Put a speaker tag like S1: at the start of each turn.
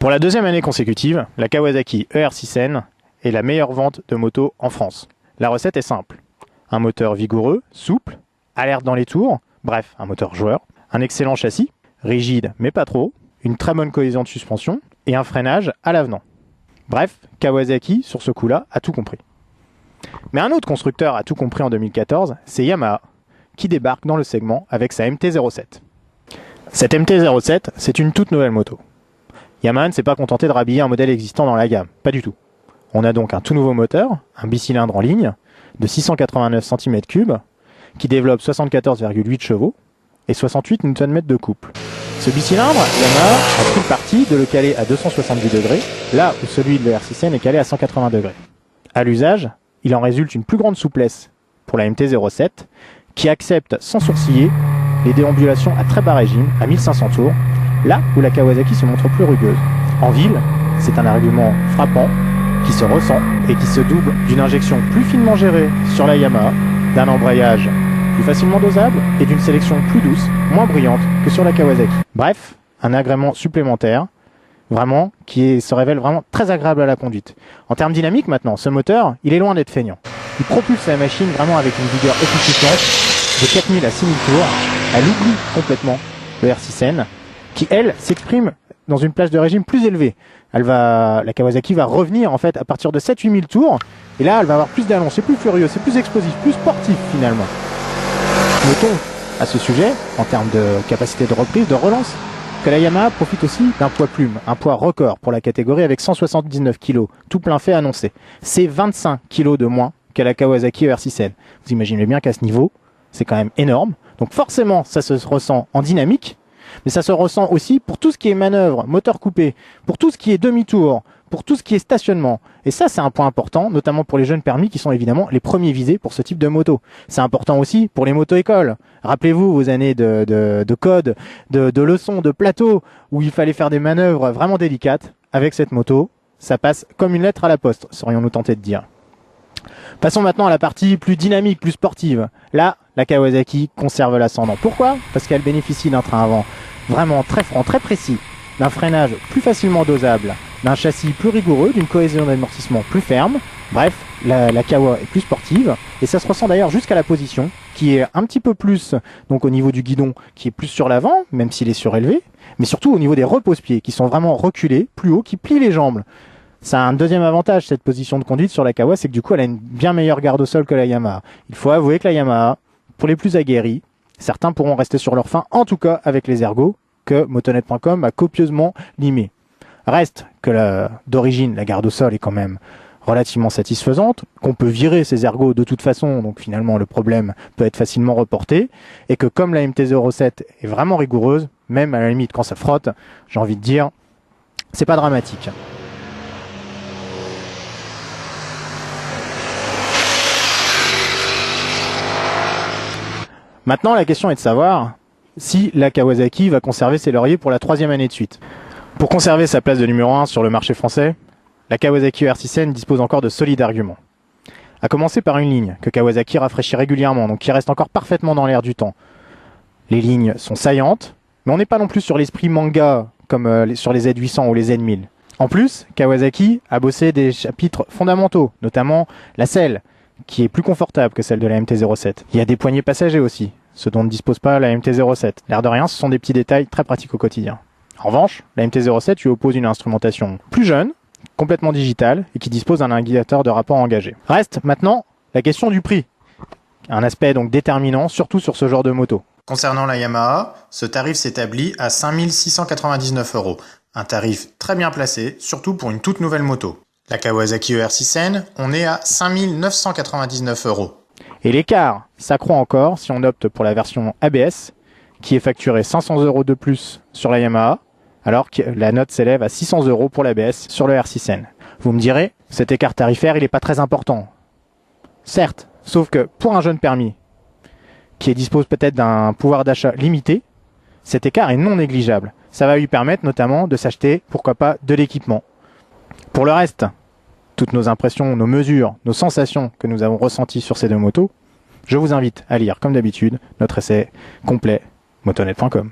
S1: Pour la deuxième année consécutive, la Kawasaki ER6N est la meilleure vente de motos en France. La recette est simple. Un moteur vigoureux, souple, alerte dans les tours, bref, un moteur joueur, un excellent châssis, rigide mais pas trop, une très bonne cohésion de suspension et un freinage à l'avenant. Bref, Kawasaki, sur ce coup-là, a tout compris. Mais un autre constructeur a tout compris en 2014, c'est Yamaha, qui débarque dans le segment avec sa MT-07. Cette MT-07, c'est une toute nouvelle moto. Yamaha ne s'est pas contenté de rhabiller un modèle existant dans la gamme, pas du tout. On a donc un tout nouveau moteur, un bicylindre en ligne, de 689 cm3, qui développe 74,8 chevaux et 68 Nm de couple. Ce bicylindre, Yamaha a pris le parti de le caler à 270 degrés, là où celui de l'ER6N est calé à 180 degrés. À l'usage, il en résulte une plus grande souplesse pour la MT-07, qui accepte sans sourciller les déambulations à très bas régime, à 1500 tours, là où la Kawasaki se montre plus rugueuse. En ville, c'est un argument frappant qui se ressent et qui se double d'une injection plus finement gérée sur la Yamaha, d'un embrayage plus facilement dosable et d'une sélection plus douce, moins brillante que sur la Kawasaki. Bref, un agrément supplémentaire, vraiment, qui se révèle vraiment très agréable à la conduite. En termes dynamiques maintenant, ce moteur, il est loin d'être feignant. Il propulse la machine vraiment avec une vigueur efficiente de 4000 à 6000 tours. Elle oublie complètement le R6N, qui elle s'exprime dans une plage de régime plus élevée. La Kawasaki va revenir en fait à partir de 7-8 000 tours, et là elle va avoir plus d'allonge, c'est plus furieux, c'est plus explosif, plus sportif finalement. Notons à ce sujet, en termes de capacité de reprise, de relance, que la Yamaha profite aussi d'un poids plume, un poids record pour la catégorie avec 179 kg, tout plein fait annoncé. C'est 25 kg de moins qu'à la Kawasaki ER6N. Vous imaginez bien qu'à ce niveau, c'est quand même énorme. Donc forcément, ça se ressent en dynamique, mais ça se ressent aussi pour tout ce qui est manœuvre, moteur coupé, pour tout ce qui est demi-tour, pour tout ce qui est stationnement. Et ça, c'est un point important, notamment pour les jeunes permis qui sont évidemment les premiers visés pour ce type de moto. C'est important aussi pour les moto-écoles. Rappelez-vous vos années de code, de leçons, de plateau, où il fallait faire des manœuvres vraiment délicates. Avec cette moto, ça passe comme une lettre à la poste, serions-nous tentés de dire. Passons maintenant à la partie plus dynamique, plus sportive. Là, la Kawasaki conserve l'ascendant. Pourquoi? Parce qu'elle bénéficie d'un train avant vraiment très franc, très précis, d'un freinage plus facilement dosable, d'un châssis plus rigoureux, d'une cohésion d'amortissement plus ferme. Bref, la Kawa est plus sportive, et ça se ressent d'ailleurs jusqu'à la position, qui est un petit peu plus, donc au niveau du guidon, qui est plus sur l'avant, même s'il est surélevé, mais surtout au niveau des repose-pieds, qui sont vraiment reculés, plus haut, qui plient les jambes. Ça a un deuxième avantage, cette position de conduite sur la Kawa, c'est que du coup elle a une bien meilleure garde au sol que la Yamaha. Il faut avouer que la Yamaha, pour les plus aguerris, certains pourront rester sur leur faim, en tout cas avec les ergots, que motonet.com a copieusement limé. Reste que d'origine, la garde au sol est quand même relativement satisfaisante, qu'on peut virer ces ergots de toute façon, donc finalement le problème peut être facilement reporté, et que comme la MT-07 est vraiment rigoureuse, même à la limite quand ça frotte, j'ai envie de dire, c'est pas dramatique. Maintenant, la question est de savoir si la Kawasaki va conserver ses lauriers pour la 3e année de suite. Pour conserver sa place de numéro 1 sur le marché français, la Kawasaki ER6N dispose encore de solides arguments. À commencer par une ligne que Kawasaki rafraîchit régulièrement, donc qui reste encore parfaitement dans l'air du temps. Les lignes sont saillantes, mais on n'est pas non plus sur l'esprit manga comme sur les Z800 ou les Z1000. En plus, Kawasaki a bossé des chapitres fondamentaux, notamment la selle, qui est plus confortable que celle de la MT-07. Il y a des poignées passagers aussi, ce dont ne dispose pas la MT-07. L'air de rien, ce sont des petits détails très pratiques au quotidien. En revanche, la MT-07 lui oppose une instrumentation plus jeune, complètement digitale, et qui dispose d'un indicateur de rapport engagé. Reste maintenant la question du prix. Un aspect donc déterminant, surtout sur ce genre de moto.
S2: Concernant la Yamaha, ce tarif s'établit à 5 699 €. Un tarif très bien placé, surtout pour une toute nouvelle moto. La Kawasaki ER6N, on est à 5 999 €.
S1: Et l'écart s'accroît encore si on opte pour la version ABS, qui est facturée 500 € de plus sur la Yamaha, alors que la note s'élève à 600 € pour l'ABS sur le R6N. Vous me direz, cet écart tarifaire, il n'est pas très important. Certes, sauf que pour un jeune permis, qui dispose peut-être d'un pouvoir d'achat limité, cet écart est non négligeable. Ça va lui permettre notamment de s'acheter, pourquoi pas, de l'équipement. Pour le reste, toutes nos impressions, nos mesures, nos sensations que nous avons ressenties sur ces deux motos, je vous invite à lire, comme d'habitude, notre essai complet motonet.com.